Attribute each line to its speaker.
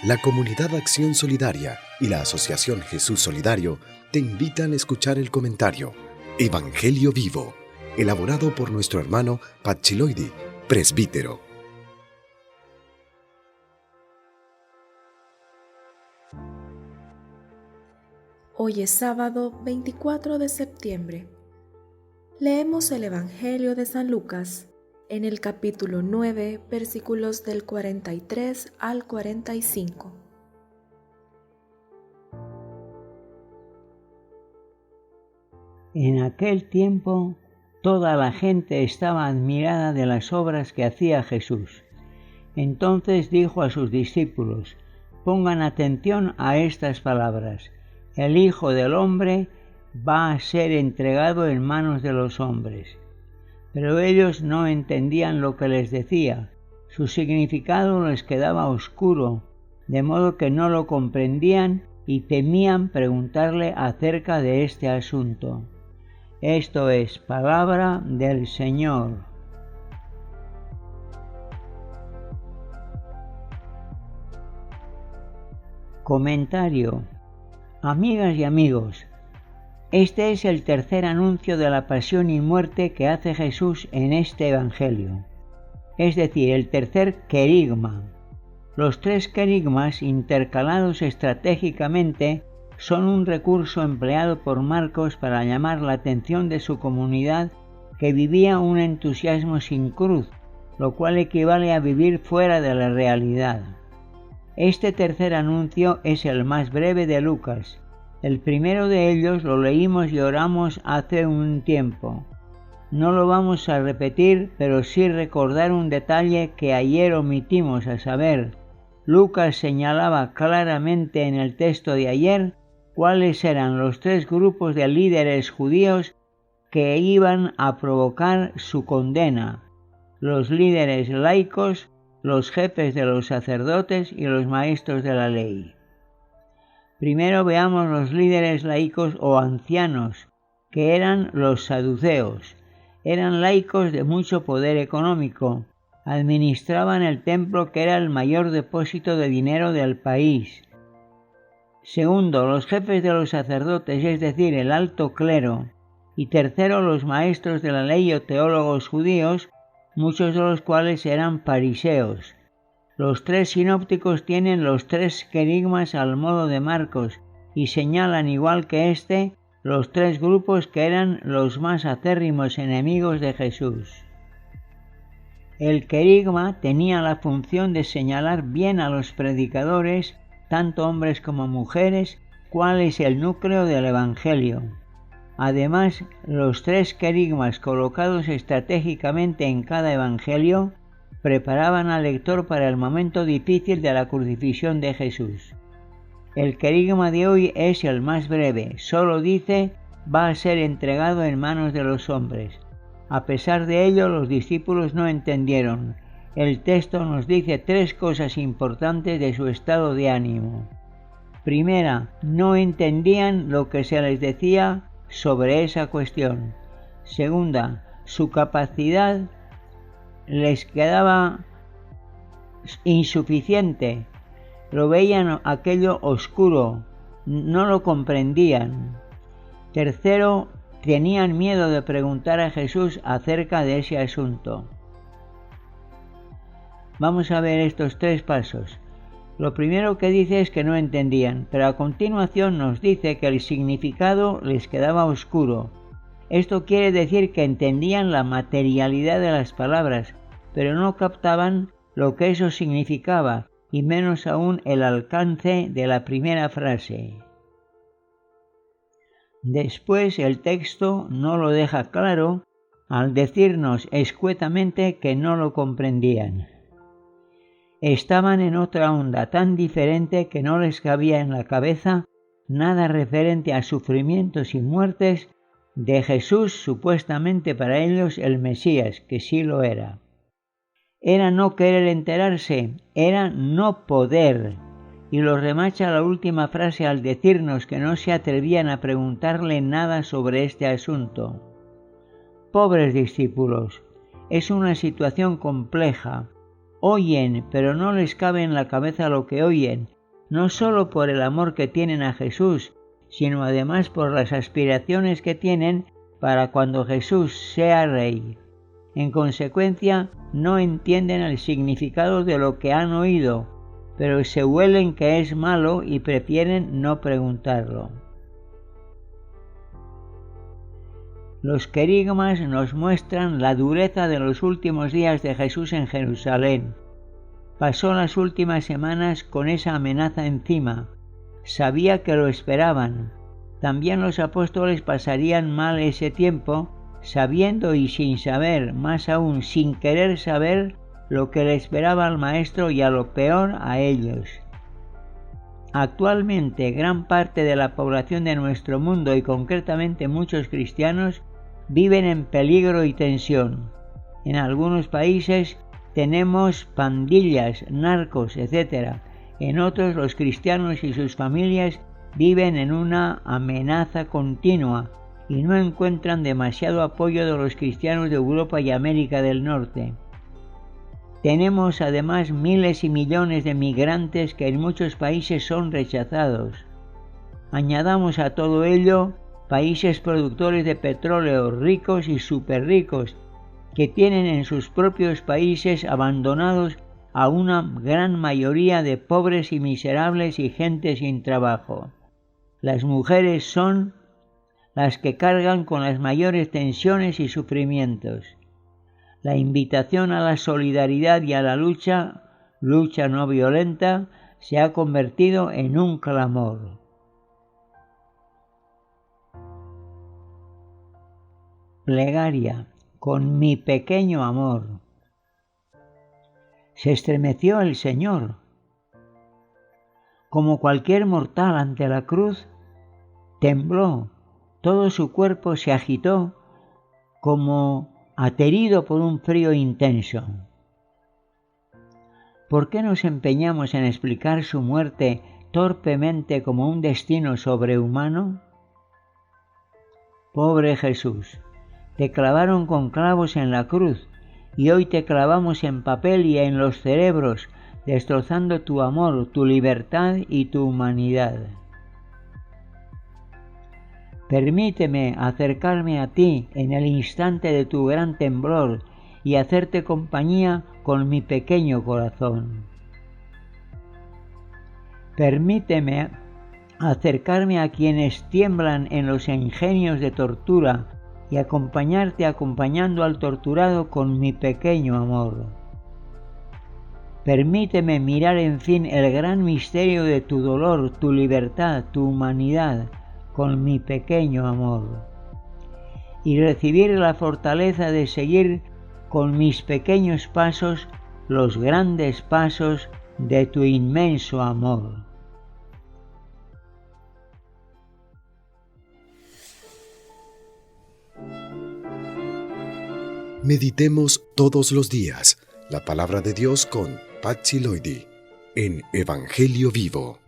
Speaker 1: La Comunidad Acción Solidaria y la Asociación Jesús Solidario te invitan a escuchar el comentario Evangelio Vivo, elaborado por nuestro hermano Pachiloidi, presbítero.
Speaker 2: Hoy es sábado 24 de septiembre. Leemos el Evangelio de San Lucas en el capítulo 9, versículos del 43 al 45.
Speaker 3: En aquel tiempo, toda la gente estaba admirada de las obras que hacía Jesús. Entonces dijo a sus discípulos: pongan atención a estas palabras. El Hijo del Hombre va a ser entregado en manos de los hombres. Pero ellos no entendían lo que les decía. Su significado les quedaba oscuro, de modo que no lo comprendían y temían preguntarle acerca de este asunto. Esto es palabra del Señor. Comentario. Amigas y amigos, este es el tercer anuncio de la pasión y muerte que hace Jesús en este Evangelio, es decir, el tercer querigma. Los tres querigmas, intercalados estratégicamente, son un recurso empleado por Marcos para llamar la atención de su comunidad que vivía un entusiasmo sin cruz, lo cual equivale a vivir fuera de la realidad. Este tercer anuncio es el más breve de Lucas. El primero de ellos lo leímos y oramos hace un tiempo. No lo vamos a repetir, pero sí recordar un detalle que ayer omitimos, a saber, Lucas señalaba claramente en el texto de ayer cuáles eran los tres grupos de líderes judíos que iban a provocar su condena: los líderes laicos, los jefes de los sacerdotes y los maestros de la ley. Primero veamos los líderes laicos o ancianos, que eran los saduceos. Eran laicos de mucho poder económico. Administraban el templo, que era el mayor depósito de dinero del país. Segundo, los jefes de los sacerdotes, es decir, el alto clero. Y tercero, los maestros de la ley o teólogos judíos, muchos de los cuales eran fariseos. Los tres sinópticos tienen los tres querigmas al modo de Marcos y señalan, igual que este, los tres grupos que eran los más acérrimos enemigos de Jesús. El querigma tenía la función de señalar bien a los predicadores, tanto hombres como mujeres, cuál es el núcleo del Evangelio. Además, los tres querigmas colocados estratégicamente en cada Evangelio preparaban al lector para el momento difícil de la crucifixión de Jesús. El querigma de hoy es el más breve, solo dice: va a ser entregado en manos de los hombres. A pesar de ello, los discípulos no entendieron. El texto nos dice tres cosas importantes de su estado de ánimo. Primera, no entendían lo que se les decía sobre esa cuestión. Segunda, su capacidad les quedaba insuficiente, lo veían aquello oscuro, no lo comprendían. Tercero, tenían miedo de preguntar a Jesús acerca de ese asunto. Vamos a ver estos tres pasos. Lo primero que dice es que no entendían, pero a continuación nos dice que el significado les quedaba oscuro. Esto quiere decir que entendían la materialidad de las palabras, pero no captaban lo que eso significaba, y menos aún el alcance de la primera frase. Después el texto no lo deja claro al decirnos escuetamente que no lo comprendían. Estaban en otra onda tan diferente que no les cabía en la cabeza nada referente a sufrimientos y muertes de Jesús, supuestamente para ellos el Mesías, que sí lo era. Era no querer enterarse, era no poder, y lo remacha la última frase al decirnos que no se atrevían a preguntarle nada sobre este asunto. Pobres discípulos, es una situación compleja. Oyen, pero no les cabe en la cabeza lo que oyen, no solo por el amor que tienen a Jesús, sino además por las aspiraciones que tienen para cuando Jesús sea Rey. En consecuencia, no entienden el significado de lo que han oído, pero se huelen que es malo y prefieren no preguntarlo. Los querigmas nos muestran la dureza de los últimos días de Jesús en Jerusalén. Pasó las últimas semanas con esa amenaza encima. Sabía que lo esperaban. También los apóstoles pasarían mal ese tiempo, sabiendo y sin saber, más aún sin querer saber, lo que le esperaba al Maestro y a lo peor a ellos. Actualmente, gran parte de la población de nuestro mundo y concretamente muchos cristianos viven en peligro y tensión. En algunos países tenemos pandillas, narcos, etc. En otros, los cristianos y sus familias viven en una amenaza continua y no encuentran demasiado apoyo de los cristianos de Europa y América del Norte. Tenemos además miles y millones de migrantes que en muchos países son rechazados. Añadamos a todo ello países productores de petróleo ricos y superricos que tienen en sus propios países abandonados a una gran mayoría de pobres y miserables y gente sin trabajo. Las mujeres son las que cargan con las mayores tensiones y sufrimientos. La invitación a la solidaridad y a la lucha no violenta, se ha convertido en un clamor. Plegaria, con mi pequeño amor. Se estremeció el Señor. Como cualquier mortal ante la cruz, tembló, todo su cuerpo se agitó como aterido por un frío intenso. ¿Por qué nos empeñamos en explicar su muerte torpemente como un destino sobrehumano? Pobre Jesús, te clavaron con clavos en la cruz y hoy te clavamos en papel y en los cerebros, destrozando tu amor, tu libertad y tu humanidad. Permíteme acercarme a ti en el instante de tu gran temblor y hacerte compañía con mi pequeño corazón. Permíteme acercarme a quienes tiemblan en los ingenios de tortura y acompañarte acompañando al torturado con mi pequeño amor. Permíteme mirar en fin el gran misterio de tu dolor, tu libertad, tu humanidad, con mi pequeño amor, y recibir la fortaleza de seguir con mis pequeños pasos los grandes pasos de tu inmenso amor.
Speaker 1: Meditemos todos los días la palabra de Dios con Patsi Loidi en Evangelio Vivo.